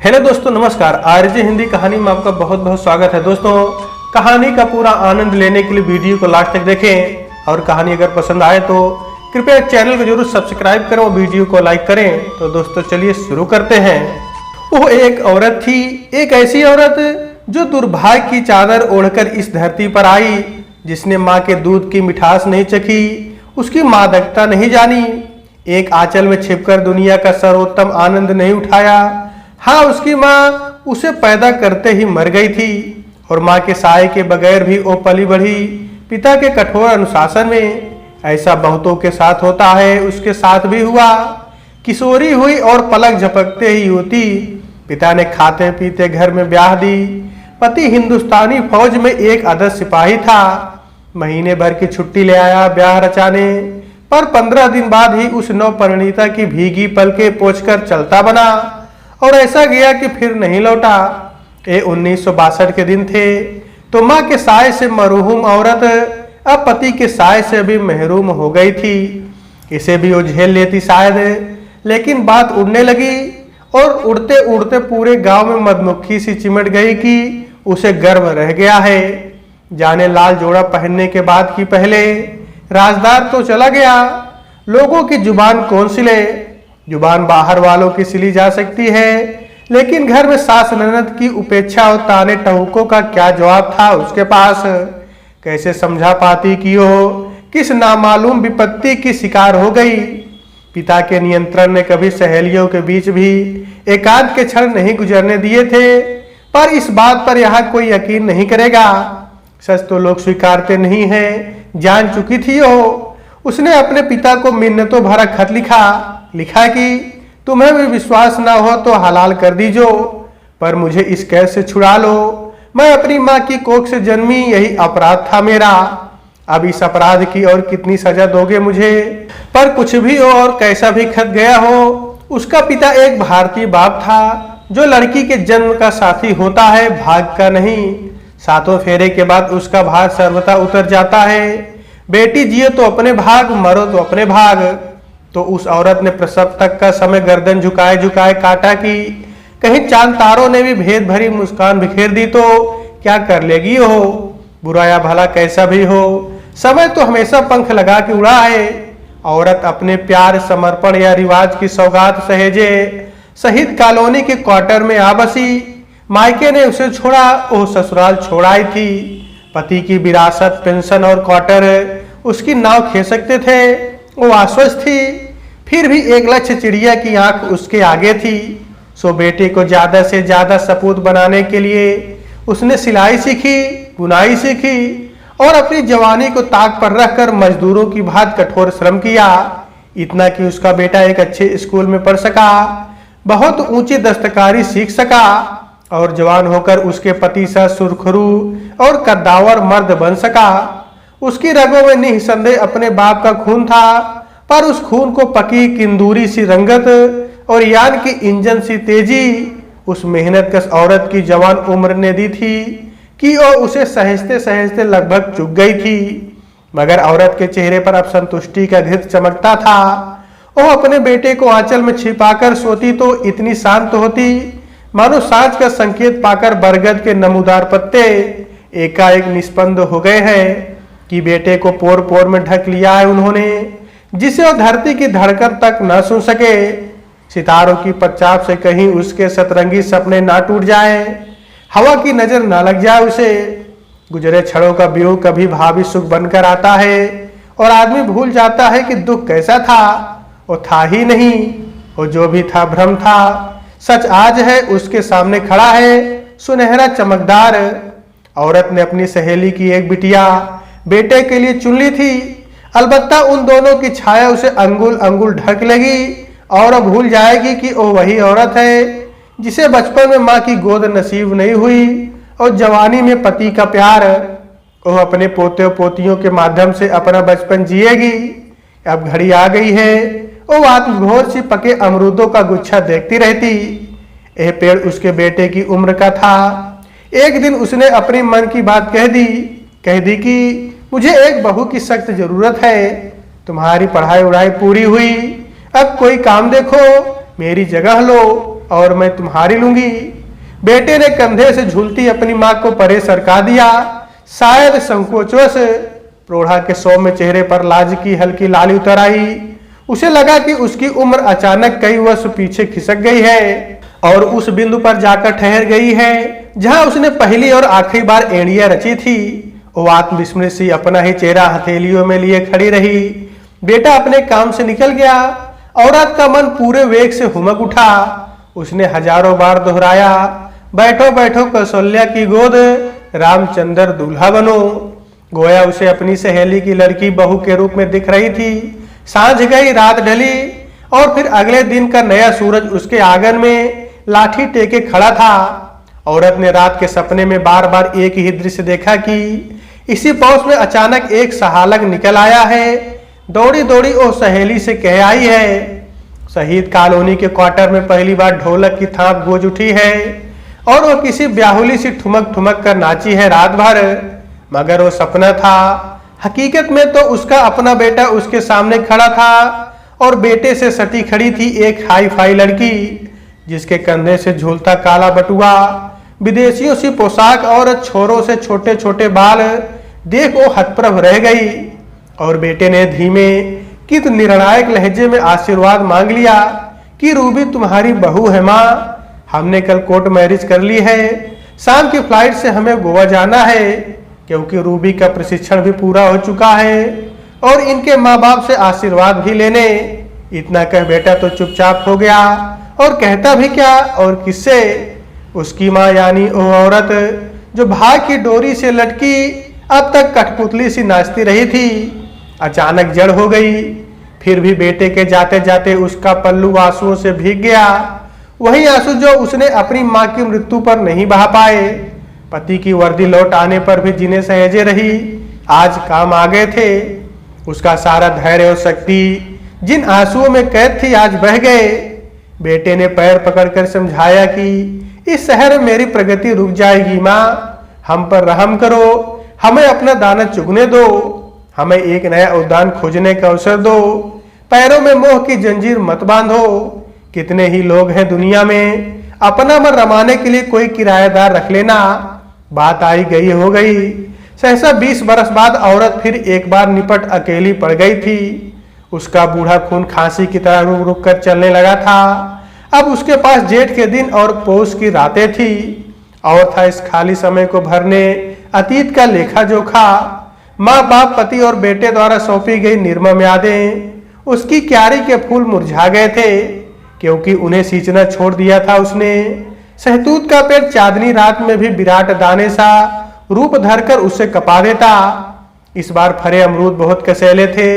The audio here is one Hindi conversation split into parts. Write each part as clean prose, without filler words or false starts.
हेलो दोस्तों, नमस्कार। आरजे हिंदी कहानी में आपका बहुत बहुत स्वागत है। दोस्तों, कहानी का पूरा आनंद लेने के लिए वीडियो को लास्ट तक देखें और कहानी अगर पसंद आए तो कृपया चैनल को जरूर सब्सक्राइब करें और वीडियो को लाइक करें। तो दोस्तों चलिए शुरू करते हैं। वो एक औरत थी, एक ऐसी औरत जो दुर्भाग्य की चादर ओढ़कर इस धरती पर आई, जिसने माँ के दूध की मिठास नहीं चखी, उसकी मादकता नहीं जानी, एक आंचल में छिपकर दुनिया का सर्वोत्तम आनंद नहीं उठाया। हाँ, उसकी माँ उसे पैदा करते ही मर गई थी और माँ के साय के बगैर भी वो पली बढ़ी पिता के कठोर अनुशासन में। ऐसा बहुतों के साथ होता है, उसके साथ भी हुआ। किशोरी हुई और पलक झपकते ही युवती। पिता ने खाते पीते घर में ब्याह दी। पति हिंदुस्तानी फौज में एक आदर्श सिपाही था। महीने भर की छुट्टी ले आया ब्याह रचाने, पर 15 दिन बाद ही उस नवपरिणीता की भीगी पलकें पोंछकर चलता बना और ऐसा गया कि फिर नहीं लौटा। ये 1962 के दिन थे। तो माँ के साय से मरहूम औरत अब पति के साय से भी महरूम हो गई थी। इसे भी वो झेल लेती शायद, लेकिन बात उड़ने लगी और उड़ते उड़ते पूरे गांव में मधुमक्खी सी चिमट गई कि उसे गर्व रह गया है। जाने लाल जोड़ा पहनने के बाद की पहले राजदार तो चला गया, लोगों की जुबान कौन सिले। जुबान बाहर वालों की सिली जा सकती है, लेकिन घर में सास ननद की उपेक्षा और ताने टहुकों का क्या जवाब था उसके पास। कैसे समझा पाती कि वो किस नामालूम विपत्ति की शिकार हो गई। पिता के नियंत्रण ने कभी सहेलियों के बीच भी एकांत के क्षण नहीं गुजरने दिए थे, पर इस बात पर यहाँ कोई यकीन नहीं करेगा। सच तो लोग स्वीकारते नहीं हैं, जान चुकी थी वो। उसने अपने पिता को मिन्नतों भरा खत लिखा कि तुम्हें भी विश्वास ना हो तो हलाल कर दीजो, पर मुझे इस कैद से छुड़ा लो। मैं अपनी माँ की कोख से जन्मी, यही अपराध था मेरा। अब इस अपराध की और कितनी सजा दोगे मुझे। पर कुछ भी हो और कैसा भी खत गया हो, उसका पिता एक भारतीय बाप था, जो लड़की के जन्म का साथी होता है, भाग का नहीं। 7वें फेरे के बाद उसका भाग सर्वथा उतर जाता है। बेटी जिए तो अपने भाग, मरो तो अपने भाग। तो उस औरत ने प्रसव तक का समय गर्दन झुकाए झुकाए काटा कि कहीं चांद तारों ने भी भेद भरी मुस्कान बिखेर दी तो क्या कर लेगी हो। बुरा या भला कैसा भी हो, समय तो हमेशा पंख लगा के उड़ा है। औरत अपने प्यार, समर्पण या रिवाज की सौगात सहेजे शहीद कॉलोनी के क्वार्टर में आ बसी। मायके ने उसे छोड़ा, वो ससुराल छोड़ाई थी। पति की विरासत, पेंशन और क्वार्टर उसकी नाव खे सकते थे, वो आश्वस्त थी। फिर भी एक लक्ष्य चिड़िया की आंख उसके आगे थी। सो बेटे को ज्यादा से ज्यादा सपूत बनाने के लिए उसने सिलाई सीखी, बुनाई सीखी और अपनी जवानी को ताक पर रखकर मजदूरों की भांति कठोर श्रम किया। इतना कि उसका बेटा एक अच्छे स्कूल में पढ़ सका, बहुत ऊंची दस्तकारी सीख सका और जवान होकर उसके पति सा सुरखरू और कद्दावर मर्द बन सका। उसकी रगों में निसंदेह अपने बाप का खून था, पर उस खून को पकी किंदूरी सी रंगत और यान की इंजन सी तेजी उस मेहनतकश औरत की जवान उम्र ने दी थी कि वो उसे सहजते सहजते लगभग चुक गई थी। मगर औरत के चेहरे पर अब संतुष्टि का घृत चमकता था। वो अपने बेटे को आंचल में छिपाकर सोती तो इतनी शांत होती, मानो सांझ का संकेत पाकर बरगद के नमूदार पत्ते एकाएक निष्पन्द हो गए हैं कि बेटे को पोर पोर में ढक लिया है उन्होंने, जिसे वो धरती की धड़कन तक न सुन सके। सितारों की पच्चाप से कहीं उसके सतरंगी सपने ना टूट जाए, हवा की नजर ना लग जाए उसे। गुजरे क्षणों का वियोग कभी भावी सुख बनकर आता है और आदमी भूल जाता है कि दुख कैसा था। वो था ही नहीं, वो जो भी था भ्रम था। सच आज है, उसके सामने खड़ा है, सुनहरा चमकदार। औरत ने अपनी सहेली की एक बिटिया बेटे के लिए चुन ली थी। अलबत्ता उन दोनों की छाया उसे अंगुल अंगुल ढक लेगी और भूल जाएगी कि वो वही औरत है जिसे बचपन में माँ की गोद नसीब नहीं हुई और जवानी में पति का प्यार। वो अपने पोते पोतियों के माध्यम से अपना बचपन जिएगी। अब घड़ी आ गई है, वो आत्मघोर सी पके अमरूदों का गुच्छा देखती रहती। यह पेड़ उसके बेटे की उम्र का था। एक दिन उसने अपने मन की बात कह दी कि मुझे एक बहू की सख्त जरूरत है। तुम्हारी पढ़ाई उड़ाई पूरी हुई, अब कोई काम देखो, मेरी जगह लो और मैं तुम्हारी लूंगी। बेटे ने कंधे से झूलती अपनी माँ को परे सरका दिया। शायद संकोचवश प्रोढ़ा के सौम्य चेहरे पर लाज की हल्की लाली उतर आई। उसे लगा कि उसकी उम्र अचानक कई वर्ष पीछे खिसक गई है और उस बिंदु पर जाकर ठहर गई है जहां उसने पहली और आखिरी बार एड़ियां रची थी। वो आत्मविस्मृत सी अपना ही चेहरा हथेलियों में लिए खड़ी रही। बेटा अपने काम से निकल गया। औरत का मन पूरे वेग से हुमक उठा। उसने हजारों बार दोहराया, बैठो बैठो कौशल्या की गोद, रामचंद्र दूल्हा बनो। गोया उसे अपनी सहेली की लड़की बहू के रूप में दिख रही थी। सांझ गई, रात ढली और फिर अगले दिन का नया सूरज उसके आंगन में लाठी टेके खड़ा था। औरत ने रात के सपने में बार बार एक ही दृश्य देखा कि इसी पौष में अचानक एक सहालक निकल आया है। दौड़ी दौड़ी वो सहेली से कह आई है, शहीद कॉलोनी के क्वार्टर में पहली बार ढोलक की थाप गूंज उठी है और वो किसी ब्याहुली सी ठुमक ठुमक कर नाची है रात भर। मगर वो सपना था, हकीकत में तो उसका अपना बेटा उसके सामने खड़ा था और बेटे से सटी खड़ी थी एक हाई फाई लड़की जिसके कंधे से झूलता काला बटुआ, विदेशियों सी पोशाक और छोरों से छोटे छोटे बाल देख वो हतप्रभ रह गई। और बेटे ने धीमे कित निर्णायक लहजे में आशीर्वाद मांग लिया कि रूबी तुम्हारी बहू है माँ। हमने कल कोर्ट मैरिज कर ली है। शाम की फ्लाइट से हमें गोवा जाना है क्योंकि रूबी का प्रशिक्षण भी पूरा हो चुका है और इनके माँ बाप से आशीर्वाद भी लेने। इतना कह बेटा तो चुपचाप हो गया और कहता भी क्या और किससे। उसकी माँ यानी वो औरत जो भाग की डोरी से लटकी अब तक कठपुतली सी नाचती रही थी, अचानक जड़ हो गई। फिर भी बेटे के जाते जाते उसका पल्लू आंसुओं से भीग गया, वही आंसू जो उसने अपनी माँ की मृत्यु पर नहीं बहा पाए। पति की वर्दी लौट आने पर भी जिन्हें सहेजे रही, आज काम आ गए थे। उसका सारा धैर्य और शक्ति जिन आंसुओं में कैद थी आज बह गए। बेटे ने पैर पकड़कर समझाया कि इस शहर में मेरी प्रगति रुक जाएगी माँ, हम पर रहम करो, हमें अपना दाना चुगने दो, हमें एक नया उद्यान खोजने का अवसर दो, पैरों में मोह की जंजीर मत बांधो। कितने ही लोग हैं दुनिया में, अपना मन रमाने के लिए कोई किराएदार रख लेना। बात आई गई हो गई। सहसा 20 बरस बाद औरत फिर एक बार निपट अकेली पड़ गई थी। उसका बूढ़ा खून खांसी की तरह रुक रुक कर चलने लगा था। अब उसके पास जेठ के दिन और पौष की रातें थी और था इस खाली समय को भरने अतीत का लेखा जोखा। माँ बाप, पति और बेटे द्वारा सौंपी गई निर्मम यादें। उसकी क्यारी के फूल मुरझा गए थे क्योंकि उन्हें सींचना छोड़ दिया था उसने। सहतूत का पेड़ चांदनी रात में भी विराट दाने सा रूप धरकर उसे कपा देता। इस बार फरे अमरूद बहुत कसैले थे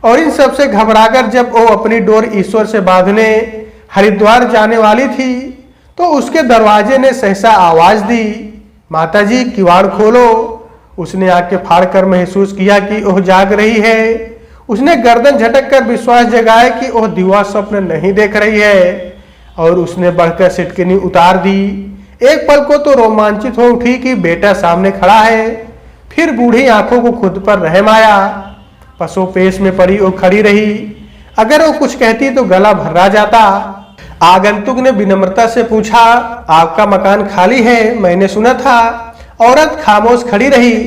और इन सबसे घबराकर जब वो अपनी डोर ईश्वर से बांधने हरिद्वार जाने वाली थी तो उसके दरवाजे ने सहसा आवाज दी, माताजी किवाड़ खोलो। उसने आंखें फाड़कर महसूस किया कि वह जाग रही है। उसने गर्दन झटक कर विश्वास जगाया कि वह दिवा स्वप्न नहीं देख रही है और उसने बढ़कर सिटकिनी उतार दी। एक पल को तो रोमांचित हो उठी कि बेटा सामने खड़ा है, फिर बूढ़ी आंखों को खुद पर रहम आया। पसो पेश में पड़ी वो खड़ी रही। अगर वो कुछ कहती तो गला भर्रा जाता। आगंतुक ने विनम्रता से पूछा, आपका मकान खाली है, मैंने सुना था। औरत खामोश खड़ी रही,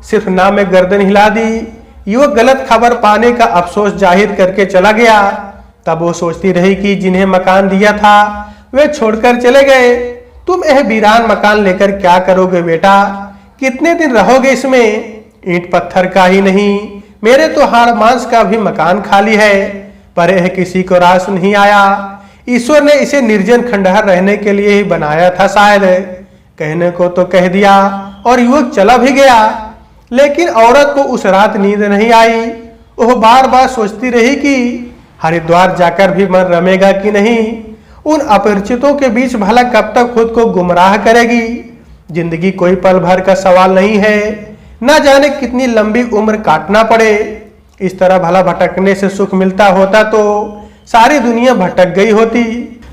सिर्फ नाम में गर्दन हिला दी। युवक गलत खबर पाने का अफसोस जाहिर करके चला गया। तब वो सोचती रही कि जिन्हें मकान दिया था वे छोड़कर चले गए। तुम यह वीरान मकान लेकर क्या करोगे बेटा, कितने दिन रहोगे इसमें? ईंट पत्थर का ही नहीं, मेरे तो हाड़ मांस का भी मकान खाली है, पर यह किसी को रास नहीं आया। ईश्वर ने इसे निर्जन खंडहर रहने के लिए ही बनाया था शायद। कहने को तो कह दिया और युवक चला भी गया, लेकिन औरत को उस रात नींद नहीं आई। वह बार बार सोचती रही कि हरिद्वार जाकर भी मन रमेगा कि नहीं। उन अपरिचितों के बीच भला कब तक खुद को गुमराह करेगी। जिंदगी कोई पल भर का सवाल नहीं है, ना जाने कितनी लंबी उम्र काटना पड़े। इस तरह भला भटकने से सुख मिलता होता तो सारी दुनिया भटक गई होती।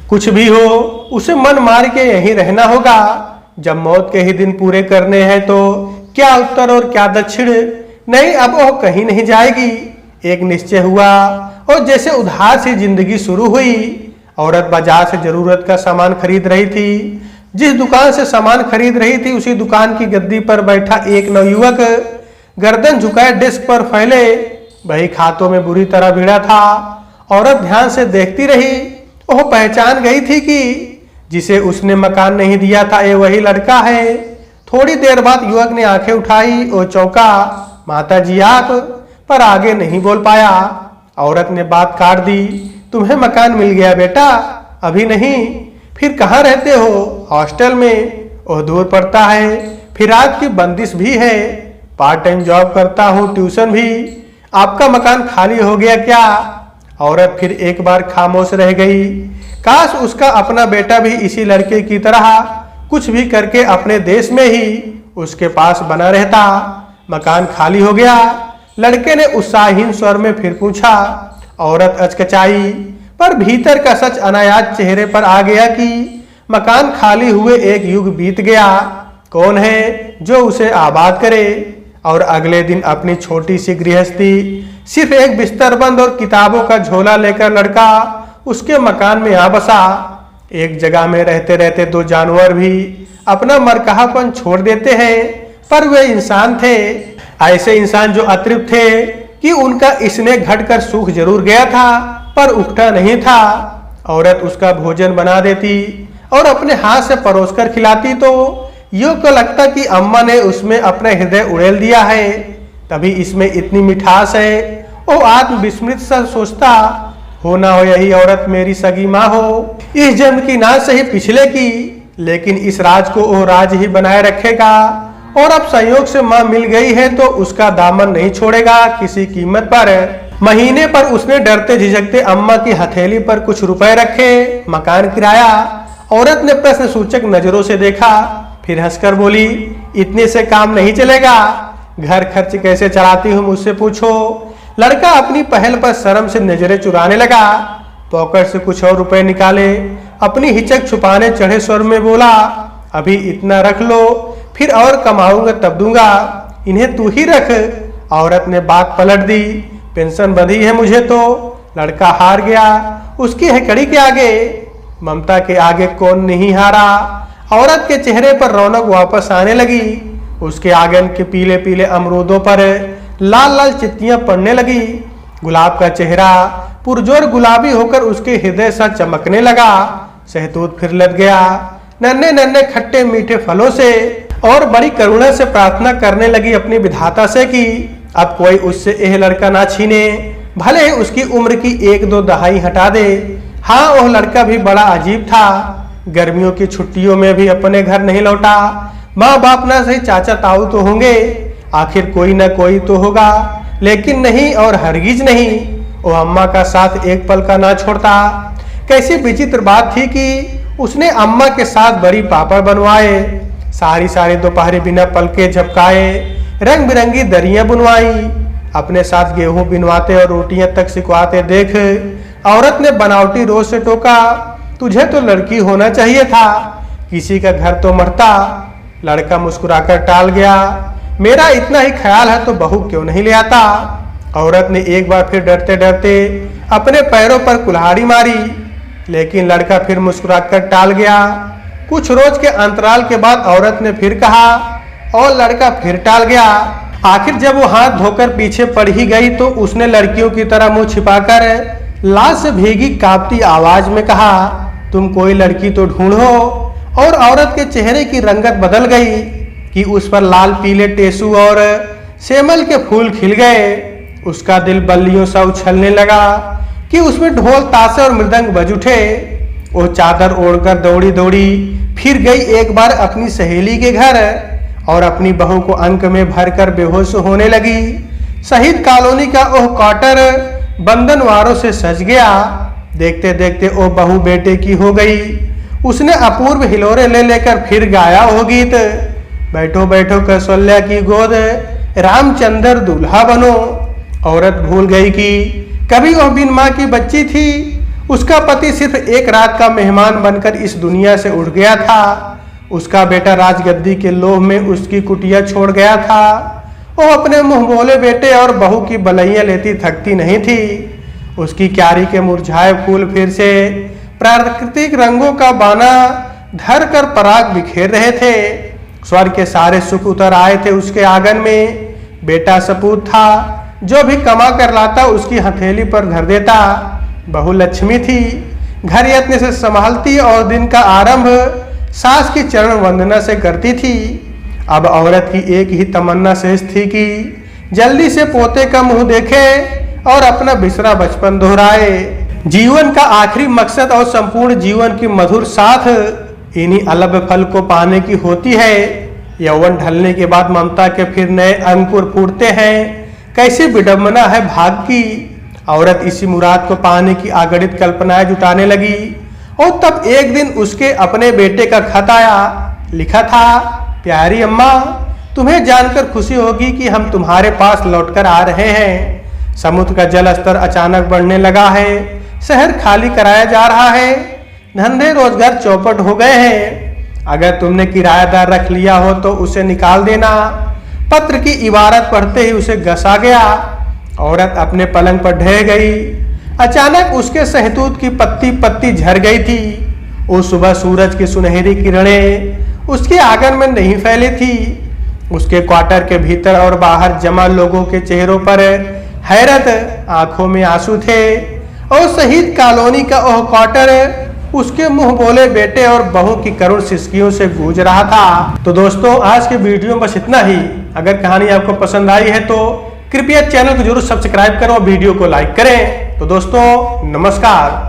कुछ भी हो, उसे मन मार के यहीं रहना होगा। जब मौत के ही दिन पूरे करने हैं तो क्या उत्तर और क्या दक्षिण। नहीं, अब वो कहीं नहीं जाएगी। एक निश्चय हुआ और जैसे उधार से जिंदगी शुरू हुई औरत बाजार से जरूरत का सामान खरीद रही थी। जिस दुकान से सामान खरीद रही थी उसी दुकान की गद्दी पर बैठा एक नवयुवक गर्दन झुकाए डेस्क पर फैले वही खातों में बुरी तरह भिड़ा था। औरत ध्यान से देखती रही। वह पहचान गई थी कि जिसे उसने मकान नहीं दिया था ये वही लड़का है। थोड़ी देर बाद युवक ने आंखें उठाई और चौंका, माता जी आप, पर आगे नहीं बोल पाया। औरत ने बात काट दी, तुम्हें मकान मिल गया बेटा? अभी नहीं। फिर कहाँ रहते हो? हॉस्टल में। वह दूर पड़ता है, फिर रात की बंदिश भी है। पार्ट टाइम जॉब करता हूँ, ट्यूशन भी। आपका मकान खाली हो गया क्या? औरत फिर एक बार खामोश रह गई। काश उसका अपना बेटा भी इसी लड़के की तरह कुछ भी करके अपने देश में ही उसके पास बना रहता। मकान खाली हो गया? लड़के ने उत्साहहीन स्वर में फिर पूछा। औरत अचकचाई, पर भीतर का सच अनायास चेहरे पर आ गया कि मकान खाली हुए एक युग बीत गया। कौन है जो उसे आबाद करे? और अगले दिन अपनी छोटी सी गृहस्थी, सिर्फ एक बिस्तर बंद और किताबों का झोला लेकर लड़का उसके मकान में आ बसा। एक जगह में रहते रहते दो जानवर भी अपना मरकहापन छोड़ देते हैं, पर वे इंसान थे। ऐसे इंसान जो अतृप्त थे कि उनका इसने घटकर सूख जरूर गया था पर उठा नहीं था। औरत उसका भोजन बना देती और अपने हाथ से परोसकर खिलाती तो यूं को लगता कि अम्मा ने उसमें अपना हृदय उड़ेल दिया है, तभी इसमें इतनी मिठास है। वो आत्मविस्मृत सा सोचता, हो ना हो यही औरत मेरी सगी माँ हो, इस जन्म की ना सही पिछले की, लेकिन इस राज को वो राज ही बनाए रखेगा। और अब संयोग से माँ मिल गई है तो उसका दामन नहीं छोड़ेगा किसी कीमत पर। महीने पर उसने डरते झिझकते अम्मा की हथेली पर कुछ रुपए रखे। मकान किराया? औरत ने प्रश्न सूचक नजरों से देखा, फिर हंसकर बोली, इतने से काम नहीं चलेगा। घर खर्च कैसे चलाती हूँ मुझसे पूछो। लड़का अपनी पहल पर शर्म से नजरें चुराने लगा। पॉकेट से कुछ और रुपए निकाले, अपनी हिचक छुपाने चढ़े स्वर में बोला, अभी इतना रख लो, फिर और कमाऊंगा तब दूंगा, इन्हें तू ही रख। औरत ने बात पलट दी, पेंशन बंधी है मुझे तो। लड़का हार गया। उसकी हकड़ी के आगे, ममता के आगे कौन नहीं हारा। औरत के चेहरे पर रौनक वापस आने लगी। उसके आंगन के पीले पीले अमरूदों पर लाल लाल चित्तियां पड़ने लगी। गुलाब का चेहरा पुरजोर गुलाबी होकर उसके हृदय सा चमकने लगा। सहतूत फिर लद गया नन्हे नन्हे खट्टे मीठे फलों से, और बड़ी करुणा से प्रार्थना करने लगी अपनी विधाता से कि अब कोई उससे यह लड़का ना छीने, भले ही उसकी उम्र की एक दो दहाई हटा दे। हाँ, वह लड़का भी बड़ा अजीब था। गर्मियों की छुट्टियों में भी अपने घर नहीं लौटा। माँ बाप ना सही चाचा ताऊ तो होंगे, आखिर कोई ना कोई तो होगा, लेकिन नहीं और हरगिज नहीं वो अम्मा का साथ एक पल का ना छोड़ता। कैसी विचित्र बात थी कि उसने अम्मा के साथ बड़ी पापड़ बनवाए, सारी सारी दोपहरी बिना पलके झपकाए रंग बिरंगी दरियां बुनवाई, अपने साथ गेहूं बिनवाते और रोटियां तक सिकवाते देख औरत ने बनावटी रोज से टोका, तुझे तो लड़की होना चाहिए था, किसी का घर तो मरता। लड़का मुस्कुराकर टाल गया, मेरा इतना ही ख्याल है तो बहू क्यों नहीं ले आता। औरत ने एक बार फिर डरते डरते अपने पैरों पर कुल्हाड़ी मारी, लेकिन लड़का फिर मुस्कुराकर टाल गया। कुछ रोज के अंतराल के बाद औरत ने फिर कहा और लड़का फिर टाल गया। आखिर जब वो हाथ धोकर पीछे पड़ ही गई तो उसने लड़कियों की तरह मुंह छिपाकर लाज से भीगी कांपती आवाज में कहा, तुम कोई लड़की तो ढूंढो। और औरत के चेहरे की रंगत बदल गई कि उस पर लाल पीले टेसू और सेमल के फूल खिल गए। उसका दिल बल्लियों सा उछलने लगा कि उसमें ढोल ताशे और मृदंग बज उठे। वो चादर ओढ़कर दौड़ी दौड़ी फिर गई एक बार अपनी सहेली के घर और अपनी बहू को अंक में भरकर बेहोश होने लगी। शहीद कॉलोनी का ओह क्वार्टर बंधनवारों से सज गया। देखते देखते वो बहू बेटे की हो गई। उसने अपूर्व हिलोरे ले लेकर फिर गाया वो गीत, बैठो बैठो कौशल्या की गोद, रामचंद्र दूल्हा बनो। औरत भूल गई कि कभी वह बिन माँ की बच्ची थी। उसका पति सिर्फ एक रात का मेहमान बनकर इस दुनिया से उड़ गया था। उसका बेटा राजगद्दी के लोभ में उसकी कुटिया छोड़ गया था। वो अपने मुंह बोले बेटे और बहू की बलैया लेती थकती नहीं थी। उसकी क्यारी के मुरझाए फूल फिर से प्राकृतिक रंगों का बाना धर कर पराग बिखेर रहे थे। स्वर्ग के सारे सुख उतर आए थे उसके आंगन में। बेटा सपूत था, जो भी कमा कर लाता उसकी हथेली पर धर देता। बहू लक्ष्मी थी, घर यत्न से संभालती और दिन का आरंभ सास की चरण वंदना से करती थी। अब औरत की एक ही तमन्ना शेष थी कि जल्दी से पोते का मुंह देखे और अपना बिसरा बचपन दोहराए। जीवन का आखिरी मकसद और संपूर्ण जीवन की मधुर साथ इन्हीं अलभ फल को पाने की होती है। यौवन ढलने के बाद ममता के फिर नए अंकुर फूटते हैं। कैसी विडंबना है भाग्य की। औरत इसी मुराद को पाने की अगणित कल्पनाएं जुटाने लगी और तब एक दिन उसके अपने बेटे का खत आया। लिखा था, प्यारी अम्मा, तुम्हें जानकर खुशी होगी कि हम तुम्हारे पास लौटकर आ रहे हैं। समुद्र का जल स्तर अचानक बढ़ने लगा है। शहर खाली कराया जा रहा है। धंधे रोजगार चौपट हो गए हैं। अगर तुमने किराएदार रख लिया हो तो उसे निकाल देना। पत्र की इबारत पढ़ते ही उसे गसा गया। औरत अपने पलंग पर ढह गई। अचानक उसके सहतूत की पत्ती पत्ती झड़ गई थी। उस सुबह सूरज की सुनहरी किरणें उसके आंगन में नहीं फैली थी। उसके क्वार्टर के भीतर और बाहर जमा लोगों के चेहरों पर हैरत, आंखों में आंसू थे। और शहीद कॉलोनी का ओह क्वार्टर उसके मुंह बोले बेटे और बहू की करुण सिसकियों से गूंज रहा था। तो दोस्तों, आज के वीडियो में बस इतना ही। अगर कहानी आपको पसंद आई है तो कृपया चैनल को जरूर सब्सक्राइब करें और वीडियो को लाइक करें। तो दोस्तों, नमस्कार।